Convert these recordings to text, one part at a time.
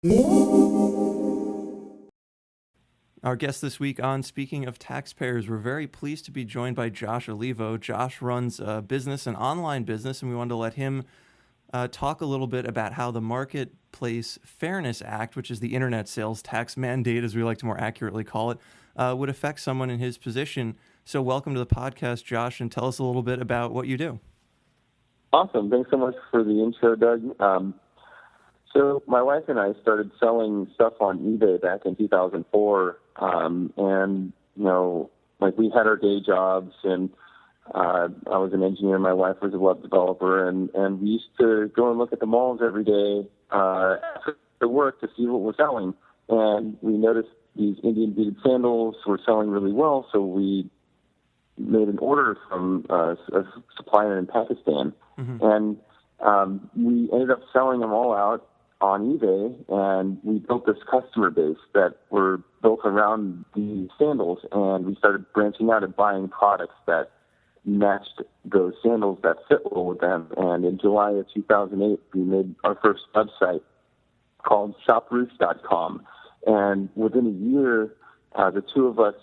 Our guest this week on Speaking of Taxpayers, we're very pleased to be joined by Josh Olivo. Josh runs a business, an online business, and we wanted to let him talk a little bit about how the Marketplace Fairness Act, which is the internet sales tax mandate, as we like to more accurately call it, would affect someone in his position. So welcome to the podcast, Josh, and tell us a little bit about what you do. Awesome. Thanks so much for the intro, Doug. So my wife and I started selling stuff on eBay back in 2004. We had our day jobs, and I was an engineer. My wife was a web developer, and we used to go and look at the malls every day after work to see what was selling. And we noticed these Indian beaded sandals were selling really well, so we made an order from a supplier in Pakistan. Mm-hmm. And we ended up selling them all out on eBay, and we built this customer base that were built around these sandals, and we started branching out and buying products that matched those sandals that fit well with them. And in July of 2008, we made our first website called shoproots.com. And within a year, the two of us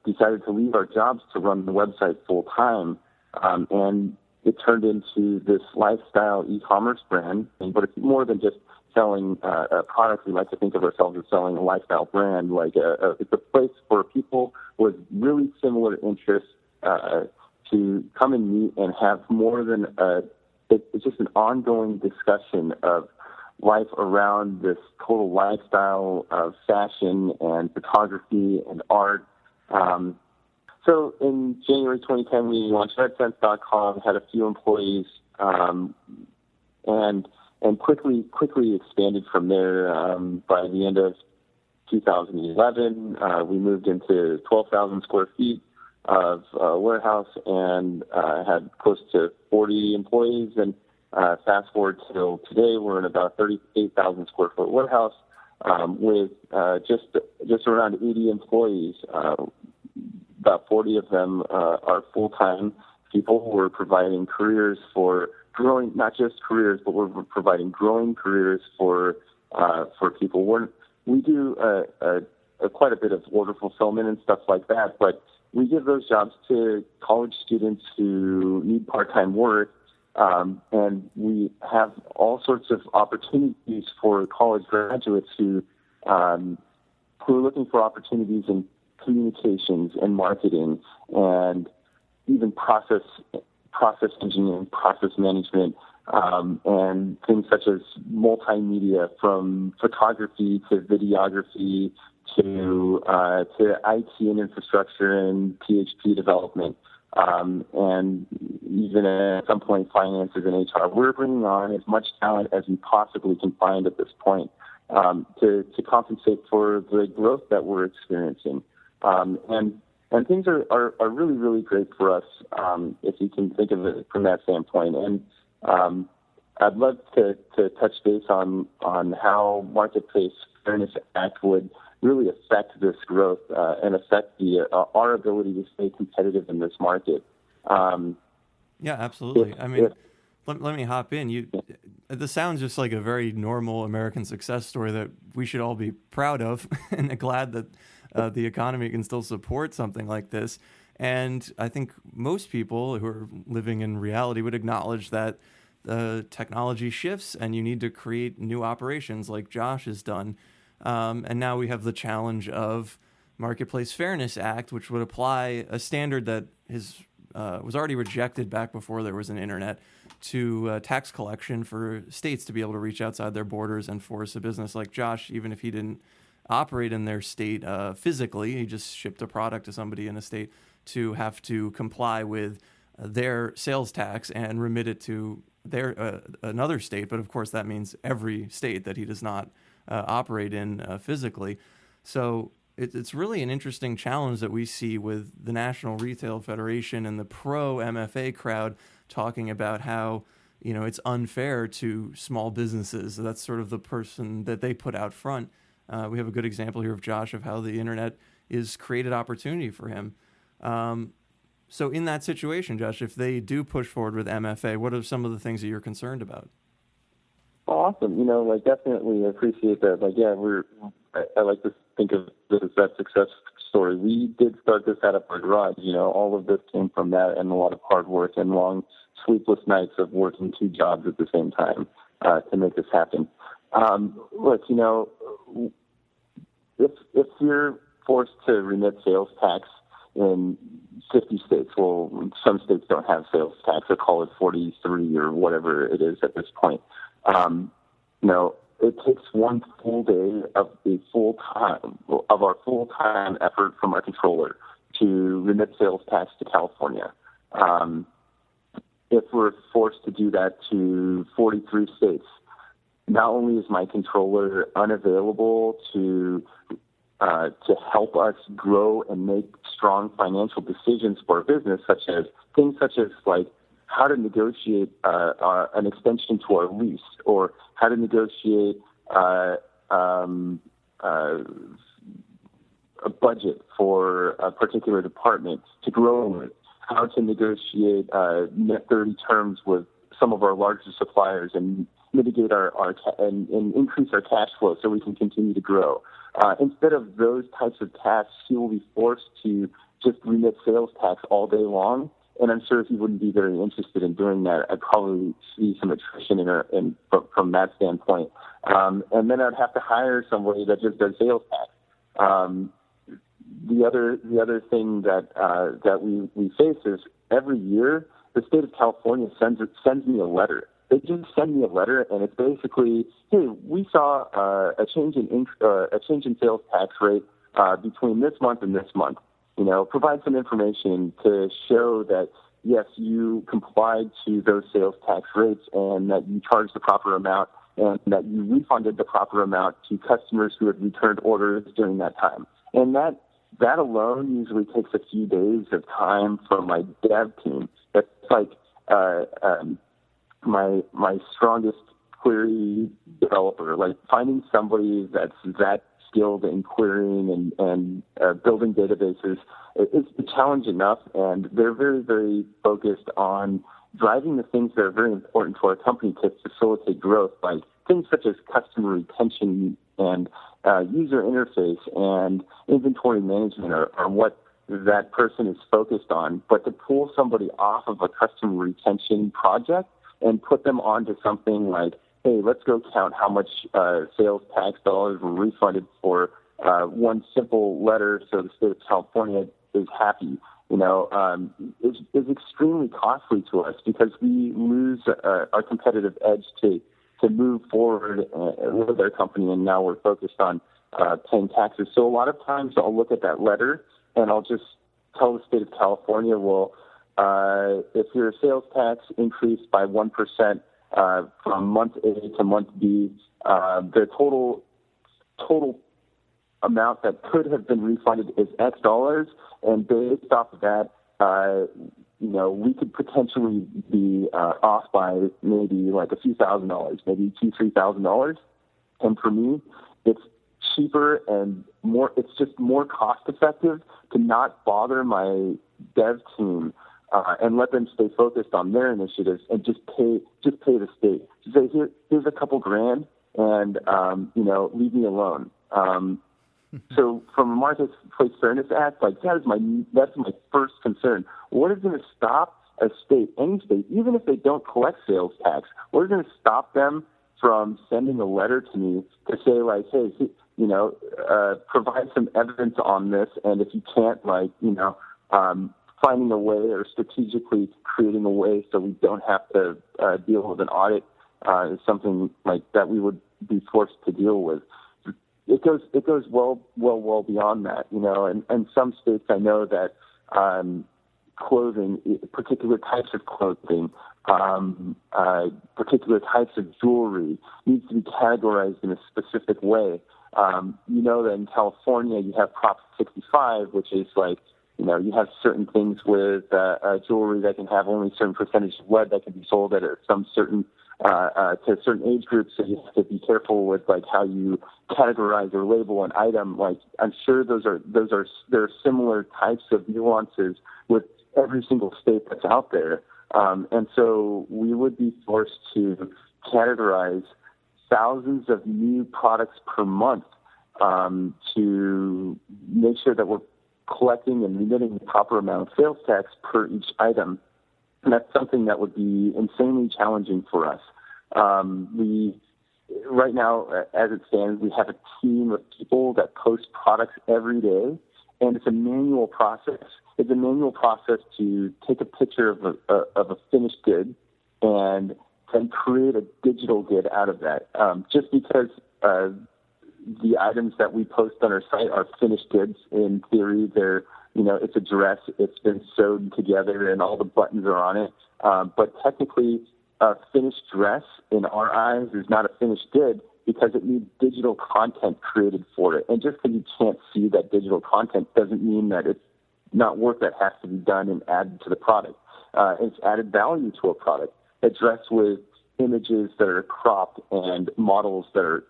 decided to leave our jobs to run the website full time. And it turned into this lifestyle e-commerce brand, but it's more than just selling a product. We like to think of ourselves as selling a lifestyle brand. It's a place for people with really similar interests to come and meet and have more than it's just an ongoing discussion of life around this total lifestyle of fashion and photography and art. So in January 2010, we launched RedSense.com, had a few employees, and quickly expanded from there. By the end of 2011, we moved into 12,000 square feet of warehouse and had close to 40 employees. And fast forward till today, we're in about 38,000 square foot warehouse with just around 80 employees. About 40 of them are full-time people who are providing careers for growing, not just careers, but we're providing growing careers for people. We do quite a bit of order fulfillment and stuff like that, but we give those jobs to college students who need part-time work, and we have all sorts of opportunities for college graduates who are looking for opportunities in communications and marketing and even process engineering, process management, and things such as multimedia, from photography to videography to IT and infrastructure and PHP development, and even at some point finances and HR. We're bringing on as much talent as we possibly can find at this point to compensate for the growth that we're experiencing. And things are really, really great for us, if you can think of it from that standpoint. And I'd love to touch base on how Marketplace Fairness Act would really affect this growth and affect our ability to stay competitive in this market. Yeah, absolutely. Let me hop in. This sounds just like a very normal American success story that we should all be proud of and glad that the economy can still support something like this. And I think most people who are living in reality would acknowledge that the technology shifts and you need to create new operations like Josh has done. And now we have the challenge of Marketplace Fairness Act, which would apply a standard that was already rejected back before there was an internet, to tax collection for states to be able to reach outside their borders and force a business like Josh, even if he didn't operate in their state physically, he just shipped a product to somebody in a state, to have to comply with their sales tax and remit it to their another state. But of course, that means every state that he does not operate in physically. So it's really an interesting challenge that we see with the National Retail Federation and the pro-MFA crowd talking about how, it's unfair to small businesses. So that's sort of the person that they put out front. We have a good example here of Josh of how the internet is created opportunity for him. So in that situation, Josh, if they do push forward with MFA, what are some of the things that you're concerned about? Awesome. Like definitely appreciate that. Like, yeah, I like to think of this as that success story. We did start this out of our garage. All of this came from that and a lot of hard work and long sleepless nights of working two jobs at the same time to make this happen. Look, if you're forced to remit sales tax in 50 states, well, some states don't have sales tax. They call it 43 or whatever it is at this point. It takes one full day of our full-time effort from our controller to remit sales tax to California. If we're forced to do that to 43 states, not only is my controller unavailable to help us grow and make strong financial decisions for our business, things such as like how to negotiate an extension to our lease, or how to negotiate a budget for a particular department to grow with, how to negotiate net 30 terms with some of our larger suppliers and mitigate and increase our cash flow so we can continue to grow. Instead of those types of tasks, he will be forced to just remit sales tax all day long. And I'm sure he wouldn't be very interested in doing that. I'd probably see some attrition from that standpoint. And then I'd have to hire somebody that just does sales tax. The other thing that we face is every year the state of California sends me a letter. They just send me a letter, and it's basically, hey, we saw a change in sales tax rate between this month and this month. Provide some information to show that, yes, you complied to those sales tax rates and that you charged the proper amount and that you refunded the proper amount to customers who had returned orders during that time. And that alone usually takes a few days of time from my dev team. That's like my strongest query developer, like finding somebody that's that skilled in querying and building databases. It's a challenge enough, and they're very, very focused on driving the things that are very important to our company to facilitate growth, like things such as customer retention and user interface and inventory management are what that person is focused on. But to pull somebody off of a customer retention project and put them onto something like, hey, let's go count how much sales tax dollars were refunded for one simple letter so the state of California is happy, is extremely costly to us because we lose our competitive edge to move forward with our company, and now we're focused on paying taxes. So a lot of times I'll look at that letter and I'll just tell the state of California, well, if your sales tax increased by 1% from month A to month B, the total amount that could have been refunded is X dollars, and based off of that, we could potentially be off by maybe like a few $1,000s, maybe $2,000-$3,000. And for me, it's cheaper and it's just more cost effective to not bother my dev team and let them stay focused on their initiatives and just pay the state. To say, here's a couple grand and, leave me alone. So from a Marketplace Fairness Act, like that's my first concern. What is going to stop a state, any state, even if they don't collect sales tax, what is going to stop them from sending a letter to me to say like, hey, provide some evidence on this, and if you can't, finding a way or strategically creating a way so we don't have to deal with an audit is something like that we would be forced to deal with. It goes well beyond that, and some states I know that clothing, particular types of clothing, particular types of jewelry needs to be categorized in a specific way. That in California you have Prop 65, which is like, you have certain things with jewelry that can have only a certain percentage of lead that can be sold at some certain to certain age groups. So you have to be careful with like how you categorize or label an item. Like I'm sure there are similar types of nuances with every single state that's out there. And so we would be forced to categorize thousands of new products per month to make sure that we're collecting and remitting the proper amount of sales tax per each item. And that's something that would be insanely challenging for us. Right now, as it stands, we have a team of people that post products every day, and it's a manual process. It's a manual process to take a picture of a finished good and then create a digital good out of that. Just because the items that we post on our site are finished goods, in theory, they're, it's a dress, it's been sewed together, and all the buttons are on it. But technically, a finished dress, in our eyes, is not a finished good because it needs digital content created for it. And just because you can't see that digital content doesn't mean that it's not work that has to be done and added to the product. It's added value to a product. A dress with images that are cropped and models that are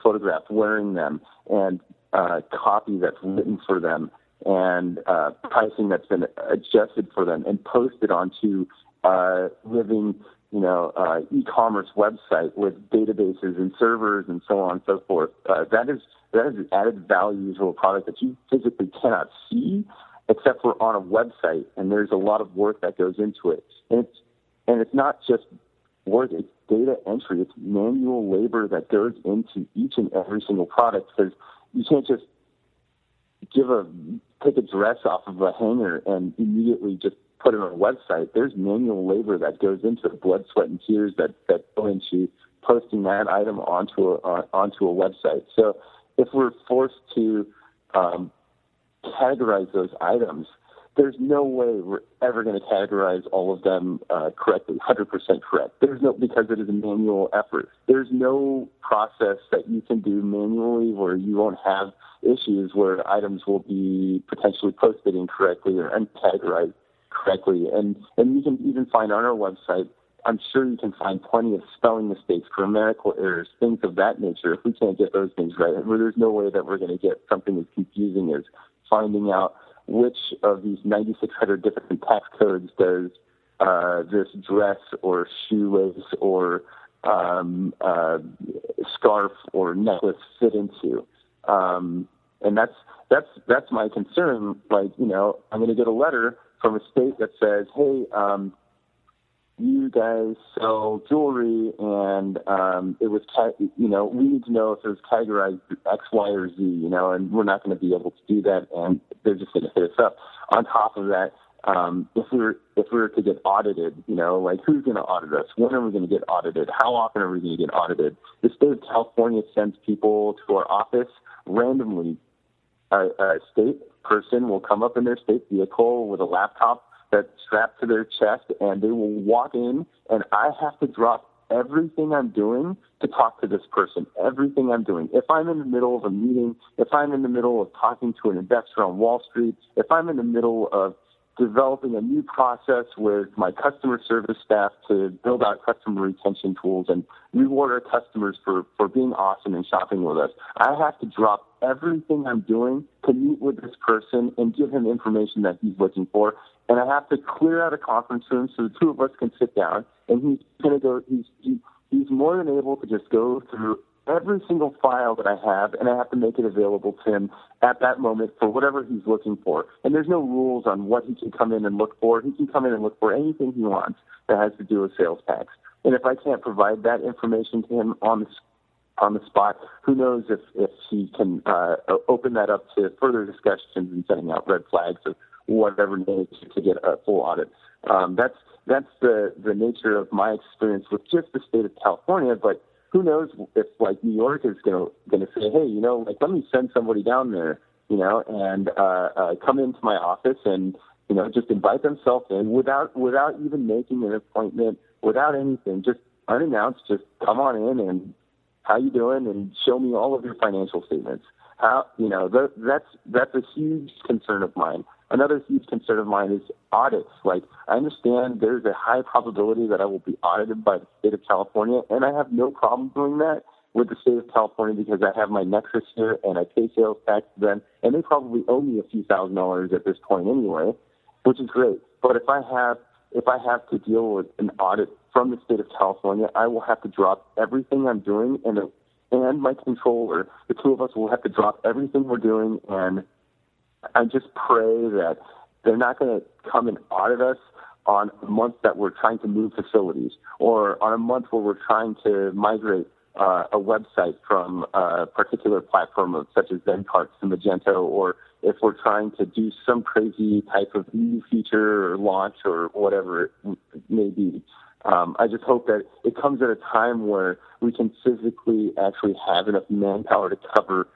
photographed wearing them, and copy that's written for them, and pricing that's been adjusted for them and posted onto living, e-commerce website with databases and servers and so on and so forth. That is added value to a product that you physically cannot see except for on a website, and there's a lot of work that goes into it. And it's not just work, it's data entry, it's manual labor that goes into each and every single product, because you can't just take a dress off of a hanger and immediately just put it on a website. There's manual labor that goes into it, blood, sweat, and tears that go into posting that item onto a website. So if we're forced to categorize those items, there's no way we're ever going to categorize all of them correctly, 100% correct. Because it is a manual effort. There's no process that you can do manually where you won't have issues where items will be potentially posted incorrectly or uncategorized correctly. And you can even find on our website, I'm sure you can find plenty of spelling mistakes, grammatical errors, things of that nature. If we can't get those things right, there's no way that we're going to get something as confusing as finding out which of these 9,600 different tax codes does this dress or shoelace or scarf or necklace fit into. And that's my concern. Like, I'm going to get a letter from a state that says, hey, you guys sell jewelry, and it was, we need to know if it was categorized X, Y, or Z, and we're not going to be able to do that, and they're just going to hit us up. On top of that, if we were to get audited, like, who's going to audit us? When are we going to get audited? How often are we going to get audited? The state of California sends people to our office randomly. A state person will come up in their state vehicle with a laptop that's strapped to their chest, and they will walk in, and I have to drop everything I'm doing to talk to this person, everything I'm doing. If I'm in the middle of a meeting, if I'm in the middle of talking to an investor on Wall Street, if I'm in the middle of developing a new process with my customer service staff to build out customer retention tools and reward our customers for being awesome and shopping with us, I have to drop everything I'm doing to meet with this person and give him information that he's looking for. And I have to clear out a conference room so the two of us can sit down, and he's going to go, he's more than able to just go through every single file that I have, and I have to make it available to him at that moment for whatever he's looking for. And there's no rules on what he can come in and look for. He can come in and look for anything he wants that has to do with sales tax. And if I can't provide that information to him on the spot, who knows if he can open that up to further discussions and setting out red flags of whatever needs to get a full audit. That's the nature of my experience with just the state of California, but who knows if, like, New York is going to say, hey, let me send somebody down there, and come into my office and, just invite themselves in without even making an appointment, without anything, just unannounced, just come on in and how you doing, and show me all of your financial statements. That's a huge concern of mine. Another huge concern of mine is audits. Like, I understand there's a high probability that I will be audited by the state of California, and I have no problem doing that with the state of California because I have my nexus here and I pay sales tax to them, and they probably owe me a few $1,000s at this point anyway, which is great. But if I have if I have to deal with an audit from the state of California, I will have to drop everything I'm doing, and my controller, the two of us will have to drop everything we're doing, and I just pray that they're not going to come and audit us on a month that we're trying to move facilities, or on a month where we're trying to migrate a website from a particular platform such as Zencarts to Magento, or if we're trying to do some crazy type of new feature or launch or whatever it may be. I just hope that it comes at a time where we can physically actually have enough manpower to cover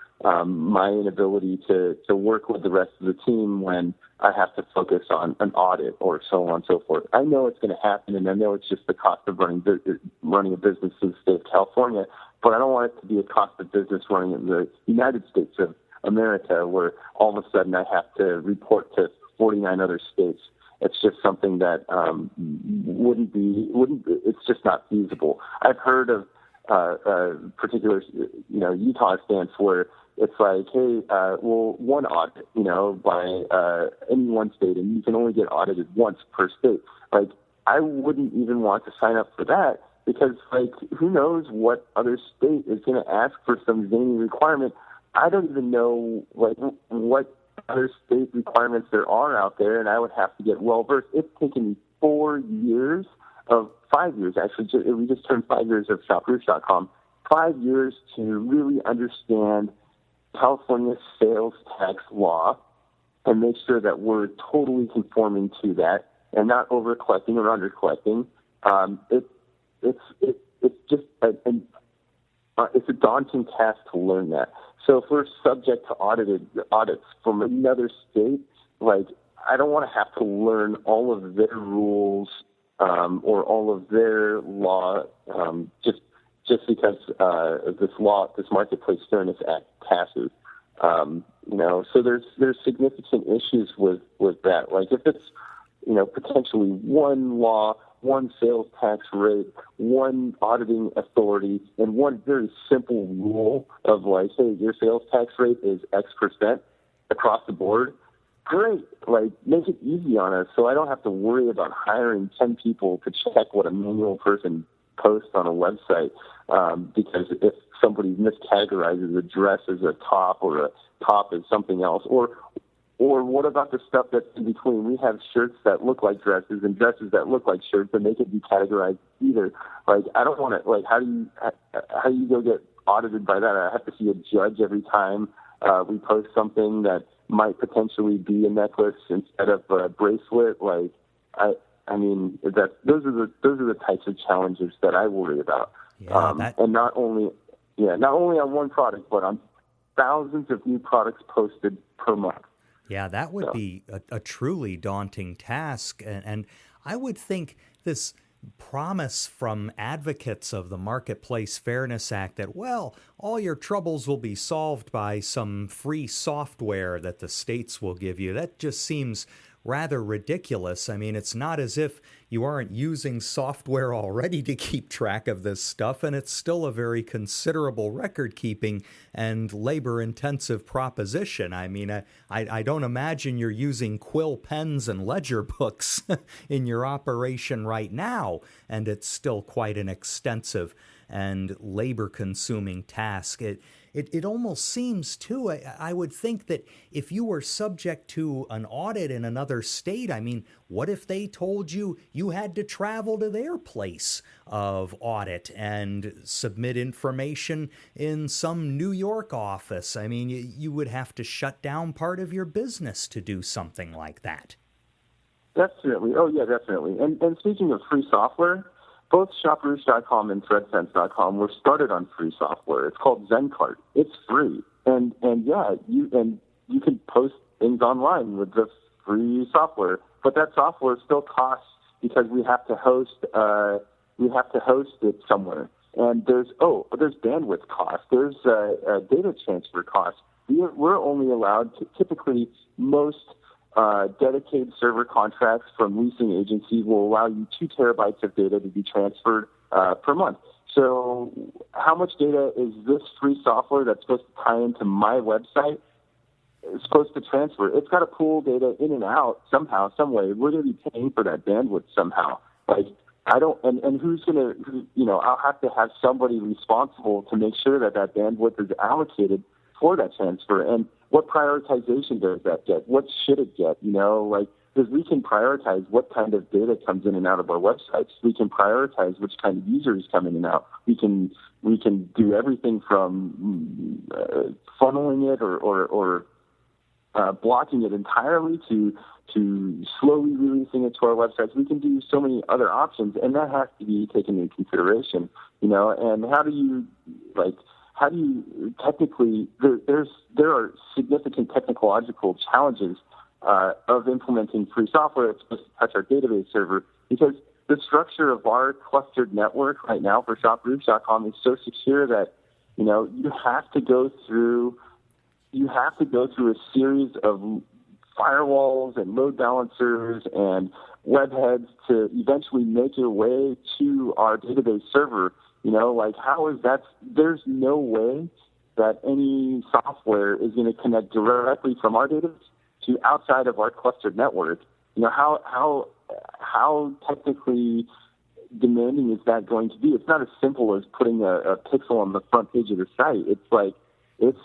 my inability to work with the rest of the team when I have to focus on an audit or so on and so forth. I know it's going to happen, and I know it's just the cost of running a business in the state of California, but I don't want it to be a cost of business running in the United States of America, where all of a sudden I have to report to 49 other states. It's just something that it's just not feasible. I've heard of particular, Utah stance where it's like, hey, one audit, by any one state, and you can only get audited once per state. Like, I wouldn't even want to sign up for that because, like, who knows what other state is going to ask for some zany requirement. I don't even know, like, what other state requirements there are out there, and I would have to get well-versed. It's taken me 5 years, actually. We just turned 5 years of ShopRoosh.com, 5 years to really understand California's sales tax law and make sure that we're totally conforming to that and not over-collecting or under-collecting. It's a daunting task to learn that. So if we're subject to audits from another state, like, I don't want to have to learn all of their rules or all of their law just because this Marketplace Fairness Act passes. So there's significant issues with that. Like, if it's potentially one law, one sales tax rate, one auditing authority, and one very simple rule of, like, hey, your sales tax rate is X% across the board, great. Like, make it easy on us so I don't have to worry about hiring 10 people to check what a manual person posts on a website, because if somebody miscategorizes a dress as a top or a top as something else, or what about the stuff that's in between? We have shirts that look like dresses and dresses that look like shirts, and they could be categorized either. Like, I don't want to, like, how do you go get audited by that? I have to see a judge every time we post something that might potentially be a necklace instead of a bracelet. Like, I mean, those are the types of challenges that I worry about. Yeah, and not only on one product, but on thousands of new products posted per month. Yeah, that would be a truly daunting task. And I would think this promise from advocates of the Marketplace Fairness Act that, well, all your troubles will be solved by some free software that the states will give you, that just seems rather ridiculous. I mean, it's not as if you aren't using software already to keep track of this stuff, and it's still a very considerable record-keeping and labor-intensive proposition. I mean, I don't imagine you're using quill pens and ledger books in your operation right now, and it's still quite an extensive and labor-consuming task. It almost seems, too, I would think that if you were subject to an audit in another state, I mean, what if they told you you had to travel to their place of audit and submit information in some New York office? I mean, you would have to shut down part of your business to do something like that. Definitely. Oh, yeah, definitely. And speaking of free software, both ShopRoosh.com and ThreadSense.com were started on free software. It's called Zencart. It's free, and you can post things online with the free software. But that software still costs because we have to host it somewhere. And there's bandwidth costs. There's data transfer costs. We're only allowed to, typically most dedicated server contracts from leasing agencies will allow you 2 terabytes of data to be transferred per month. So how much data is this free software that's supposed to tie into my website supposed to transfer. It's got to pull data in and out somehow, some way. We're going to be paying for that bandwidth somehow. Like, I don't, and who's going to, I'll have to have somebody responsible to make sure that that bandwidth is allocated for that transfer. And what prioritization does that get? What should it get? Because we can prioritize what kind of data comes in and out of our websites. We can prioritize which kind of users come in and out. We can do everything from funneling it or blocking it entirely to slowly releasing it to our websites. We can do so many other options, and that has to be taken into consideration. And how do you technically? There are significant technological challenges of implementing free software that's supposed to touch our database server, because the structure of our clustered network right now for shoproofs.com is so secure that you have to go through a series of firewalls and load balancers and webheads to eventually make your way to our database server. How is that? There's no way that any software is going to connect directly from our database to outside of our clustered network. How technically demanding is that going to be? It's not as simple as putting a pixel on the front page of the site. It's like it's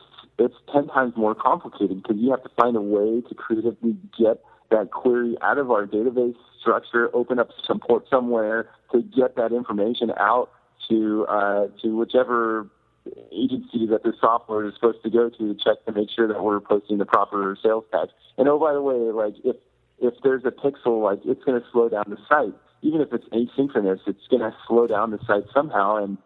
10 times more complicated, because you have to find a way to creatively get that query out of our database structure, open up some port somewhere to get that information out to whichever agency that the software is supposed to go to check to make sure that we're posting the proper sales tags. And oh, by the way, if there's a pixel, it's going to slow down the site. Even if it's asynchronous, it's going to slow down the site somehow. And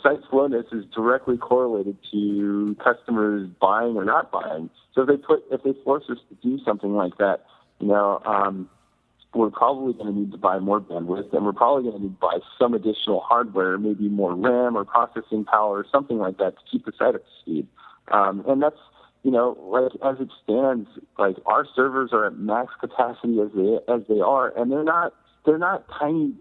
site slowness is directly correlated to customers buying or not buying. So if they force us to do something like that, we're probably going to need to buy more bandwidth, and we're probably going to need to buy some additional hardware, maybe more RAM or processing power or something like that to keep the site up to speed. And that's, as it stands, our servers are at max capacity as they are, and they're not tiny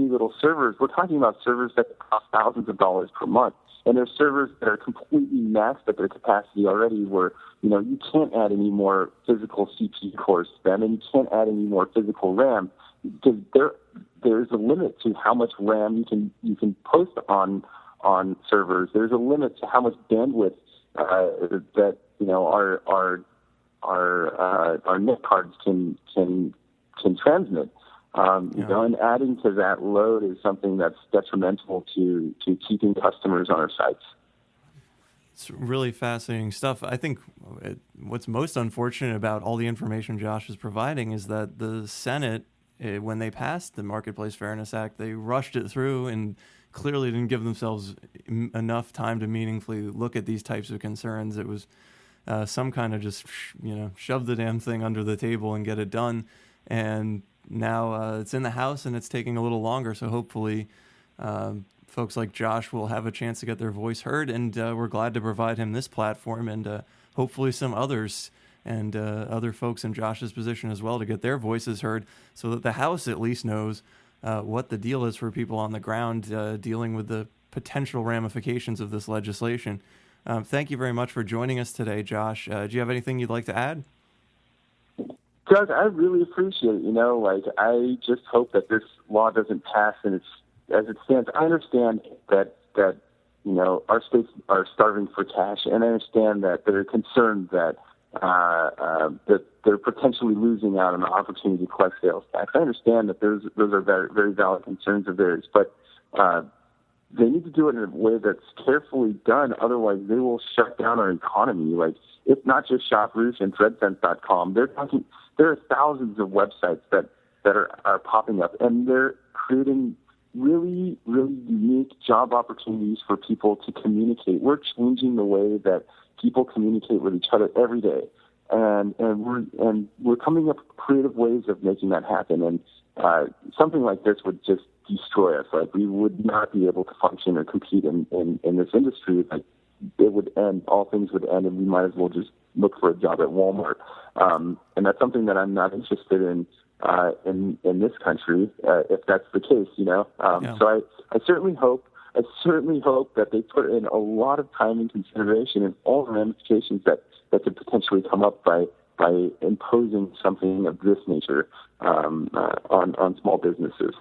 little servers. We're talking about servers that cost thousands of dollars per month. And there's servers that are completely maxed at their capacity already, where, you can't add any more physical CPU cores to them, and you can't add any more physical RAM, because there's a limit to how much RAM you can post on servers. There's a limit to how much bandwidth that our net cards can transmit. And adding to that load is something that's detrimental to keeping customers on our sites. It's really fascinating stuff. I think what's most unfortunate about all the information Josh is providing is that the Senate, when they passed the Marketplace Fairness Act, they rushed it through and clearly didn't give themselves enough time to meaningfully look at these types of concerns. It was some kind of just, shove the damn thing under the table and get it done. And now it's in the House, and it's taking a little longer. So hopefully folks like Josh will have a chance to get their voice heard, and we're glad to provide him this platform, and hopefully some others and other folks in Josh's position as well to get their voices heard, so that the House at least knows what the deal is for people on the ground dealing with the potential ramifications of this legislation. Thank you very much for joining us today, Josh. Do you have anything you'd like to add? Doug, I really appreciate it. I just hope that this law doesn't pass, and as it stands. I understand that our states are starving for cash, and I understand that they're concerned that that they're potentially losing out on the opportunity to collect sales tax. I understand that those are very, very valid concerns of theirs, but they need to do it in a way that's carefully done. Otherwise, they will shut down our economy. It's not just ShopRoof and ThreadSense.com. There are thousands of websites that are popping up, and they're creating really, really unique job opportunities for people to communicate. We're changing the way that people communicate with each other every day, and we're coming up with creative ways of making that happen. And something like this would just destroy us. We would not be able to function or compete in this industry. It would end. All things would end, and we might as well just look for a job at Walmart. And that's something that I'm not interested in this country, if that's the case, So I certainly hope that they put in a lot of time and consideration and all the ramifications that that could potentially come up by imposing something of this nature on small businesses.